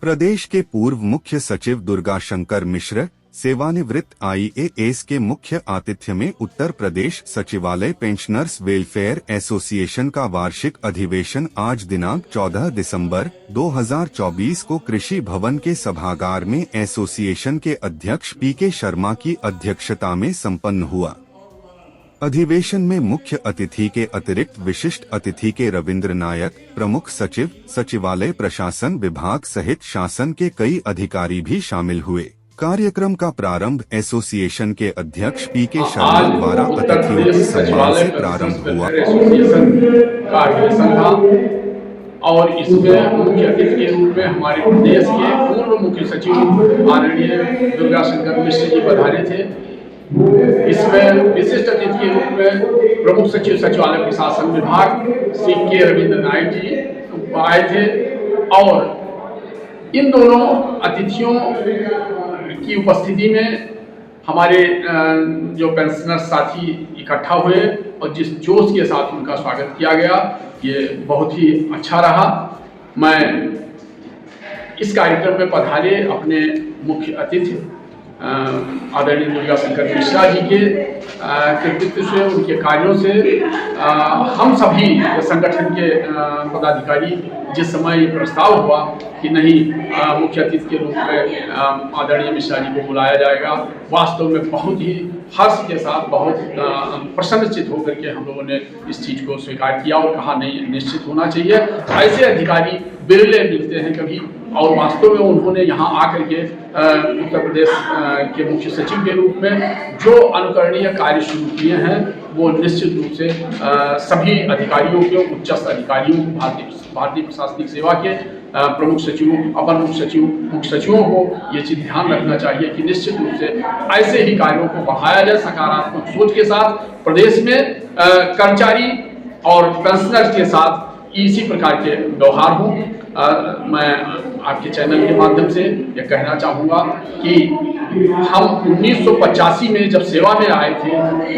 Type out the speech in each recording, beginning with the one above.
प्रदेश के पूर्व मुख्य सचिव दुर्गाशंकर मिश्र सेवानिवृत्त IAS के मुख्य आतिथ्य में उत्तर प्रदेश सचिवालय पेंशनर्स वेलफेयर एसोसिएशन का वार्षिक अधिवेशन आज दिनांक 14 दिसंबर 2024 को कृषि भवन के सभागार में एसोसिएशन के अध्यक्ष PK शर्मा की अध्यक्षता में संपन्न हुआ। अधिवेशन में मुख्य अतिथि के अतिरिक्त विशिष्ट अतिथि के रविंद्र नायक, प्रमुख सचिव, सचिवालय प्रशासन विभाग सहित शासन के कई अधिकारी भी शामिल हुए। कार्यक्रम का प्रारंभ एसोसिएशन के अध्यक्ष PK शर्मा द्वारा अतिथियों के सम्मान से प्रारंभ हुआ। और इसमें मुख्य अतिथि के रूप में हमारे प्रदेश के पूर्व मुख्य सचिव आदरणीय दुर्गाशंकर मिश्र जी पधारे थे। इसमें विशिष्ट अतिथि के रूप में प्रमुख सचिव सचिवालय प्रशासन विभाग CK रविंद्र नायक जी आए थे और इन दोनों अतिथियों की उपस्थिति में हमारे जो पेंशनर साथी इकट्ठा हुए और जिस जोश के साथ उनका स्वागत किया गया, ये बहुत ही अच्छा रहा। मैं इस कार्यक्रम में पधारे अपने मुख्य अतिथि आदरणीय दुर्गाशंकर मिश्रा जी के कृतित्व से, उनके कार्यों से हम सभी संगठन के पदाधिकारी जिस समय ये प्रस्ताव हुआ कि नहीं मुख्य अतिथि के रूप में आदरणीय मिश्रा जी को बुलाया जाएगा, वास्तव में बहुत ही हर्ष के साथ बहुत प्रसन्नचित होकर के हम लोगों ने इस चीज़ को स्वीकार किया और कहा नहीं निश्चित होना चाहिए। ऐसे अधिकारी बिरले मिलते हैं कभी, और वास्तव में उन्होंने यहाँ आकर के उत्तर प्रदेश के मुख्य सचिव के रूप में जो अनुकरणीय कार्य शुरू किए हैं वो निश्चित रूप से सभी अधिकारियों के, उच्चस्थ अधिकारियों भारतीय प्रशासनिक सेवा के प्रमुख सचिवों, अपर मुख्य सचिव, मुख्य सचिवों को ये चीज़ ध्यान रखना चाहिए कि निश्चित रूप से ऐसे ही कार्यों को बढ़ाया जाए सकारात्मक सोच के साथ। प्रदेश में कर्मचारी और पेंशनर्स के साथ इसी प्रकार के व्यवहार हों। मैं आपके चैनल के माध्यम से यह कहना चाहूँगा कि हम 1985 में जब सेवा में आए थे,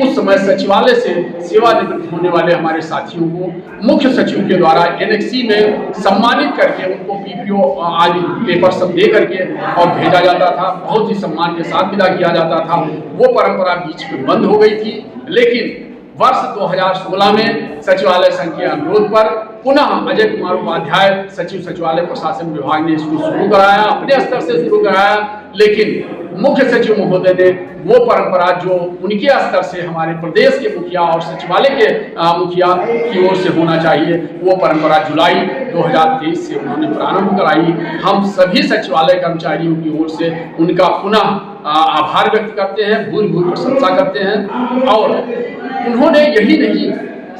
उस समय सचिवालय से सेवानिवृत्त होने वाले हमारे साथियों को मुख्य सचिव के द्वारा NXC में सम्मानित करके उनको PPO आदि पेपर सब दे करके और भेजा जाता था, बहुत ही सम्मान के साथ विदा किया जाता था। वो परंपरा बीच में बंद हो गई थी, लेकिन वर्ष 2016 में सचिवालय संघ के अनुरोध पर पुनः अजय कुमार उपाध्याय सचिव सचिवालय प्रशासन विभाग ने इसको शुरू कराया, अपने स्तर से शुरू कराया, लेकिन मुख्य सचिव महोदय ने वो परंपरा जो उनके स्तर से हमारे प्रदेश के मुखिया और सचिवालय के मुखिया की ओर से होना चाहिए, वो परंपरा जुलाई 2023 से उन्होंने प्रारंभ कराई। हम सभी सचिवालय कर्मचारियों की ओर से उनका पुनः आभार व्यक्त करते हैं, भूरि भूरि प्रशंसा करते हैं। और उन्होंने यही नहीं,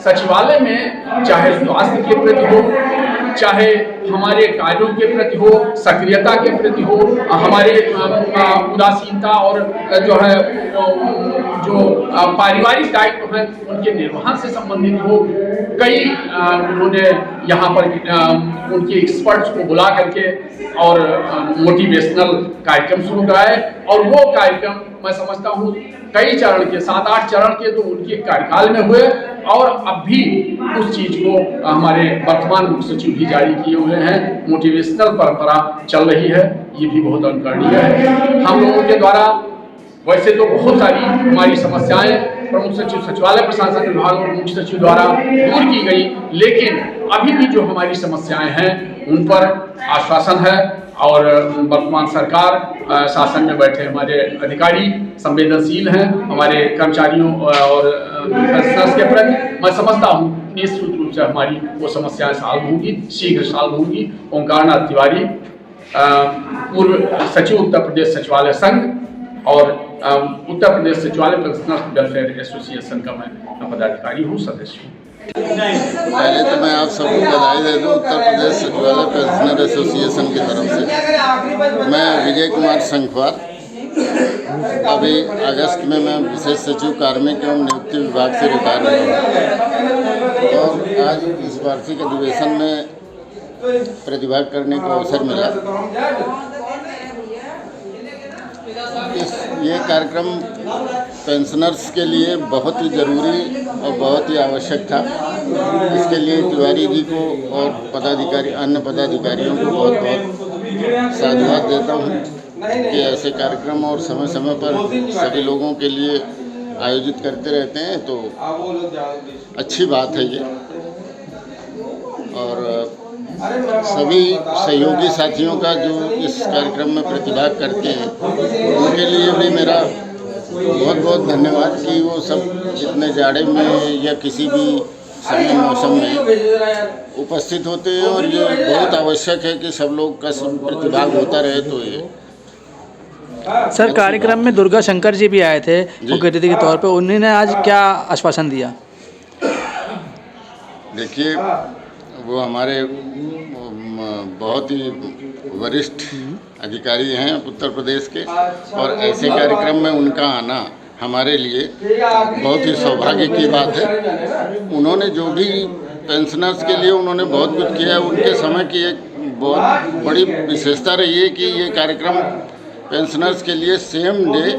सचिवालय में चाहे स्वास्थ्य के प्रति हो, चाहे हमारे कार्यों के प्रति हो, सक्रियता के प्रति हो, हमारे उदासीनता और जो है जो पारिवारिक दायित्व हैं उनके निर्वहन से संबंधित हो, कई उन्होंने यहाँ पर उनके एक्सपर्ट्स को बुला करके और मोटिवेशनल कार्यक्रम शुरू कराए। और वो कार्यक्रम मैं समझता हूँ कई चरण के, 7-8 चरण के तो उनके कार्यकाल में हुए, और अब भी उस चीज को हमारे वर्तमान मुख्य सचिव भी जारी किए हुए हैं। मोटिवेशनल परंपरा चल रही है, ये भी बहुत अनुकरणीय है। हम लोगों के द्वारा वैसे तो बहुत सारी हमारी समस्याएं प्रमुख सचिव सचिवालय प्रशासन विभाग और मुख्य सचिव द्वारा दूर की गई, लेकिन अभी भी जो हमारी समस्याएं हैं उन पर आश्वासन है और वर्तमान सरकार, शासन में बैठे हमारे अधिकारी संवेदनशील हैं हमारे कर्मचारियों और पेंशनर्स के प्रति। मैं समझता हूँ निश्चित रूप से हमारी वो समस्याएं सॉल्व होंगी, शीघ्र सॉल्व होंगी। ओंकारनाथ तिवारी, पूर्व सचिव उत्तर प्रदेश सचिवालय संघ और उत्तर प्रदेश सचिवालय पेंशनर्स वेलफेयर एसोसिएशन का मैं पदाधिकारी हूँ, सदस्य हूँ। पहले तो मैं आप सबको बधाई दे दूं उत्तर प्रदेश सचिवालय पेंशनर एसोसिएशन की तरफ से। मैं विजय कुमार संखवार, अभी अगस्त में मैं विशेष सचिव कार्मिक एवं नियुक्ति विभाग से रिटायर हुआ और आज इस वार्षिक अधिवेशन में प्रतिभाग करने का अवसर मिला। ये कार्यक्रम पेंशनर्स के लिए बहुत ही ज़रूरी और बहुत ही आवश्यक था। इसके लिए तिवारी जी को और अन्य पदाधिकारियों को बहुत बहुत साधुवाद देता हूँ कि ऐसे कार्यक्रम और समय समय पर सभी लोगों के लिए आयोजित करते रहते हैं, तो अच्छी बात है ये। और सभी सहयोगी साथियों का जो इस कार्यक्रम में प्रतिभाग करते हैं, उनके लिए भी मेरा बहुत बहुत धन्यवाद कि वो सब इतने जाड़े में या किसी भी समय मौसम में उपस्थित होते हैं। और ये बहुत आवश्यक है कि सब लोग का प्रतिभाग होता रहे। तो ये सर, कार्यक्रम में दुर्गा शंकर जी भी आए थे मुख्य अतिथि के तौर पे, उन्होंने आज क्या आश्वासन दिया? देखिए, वो हमारे बहुत ही वरिष्ठ अधिकारी हैं उत्तर प्रदेश के, और ऐसे कार्यक्रम में उनका आना हमारे लिए बहुत ही सौभाग्य की बात है। उन्होंने जो भी पेंशनर्स के लिए उन्होंने बहुत कुछ किया है। उनके समय की एक बहुत बड़ी विशेषता रही है कि ये कार्यक्रम पेंशनर्स के लिए सेम डे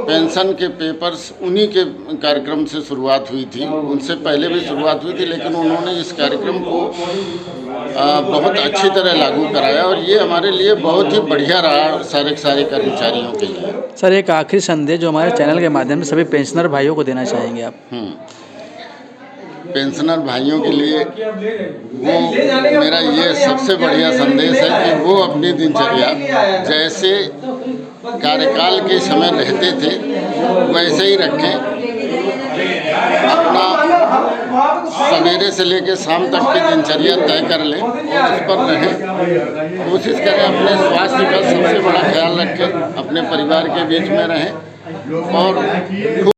पेंशन के पेपर्स उन्हीं के कार्यक्रम से शुरुआत हुई थी। उनसे पहले भी शुरुआत हुई थी, लेकिन उन्होंने इस कार्यक्रम को बहुत अच्छी तरह लागू कराया, और ये हमारे लिए बहुत ही बढ़िया रहा सारे कर्मचारियों के लिए। सर, एक आखिरी संदेश जो हमारे चैनल के माध्यम से सभी पेंशनर भाइयों को देना चाहेंगे आप? पेंशनर भाइयों के लिए वो मेरा ये सबसे बढ़िया संदेश है कि वो अपनी दिनचर्या जैसे कार्यकाल के समय रहते थे वैसे ही रखें। अपना सवेरे से लेकर शाम तक की दिनचर्या तय कर लें और उस पर रहें। कोशिश करें अपने स्वास्थ्य का सबसे बड़ा ख्याल रखें, अपने परिवार के बीच में रहें और खूब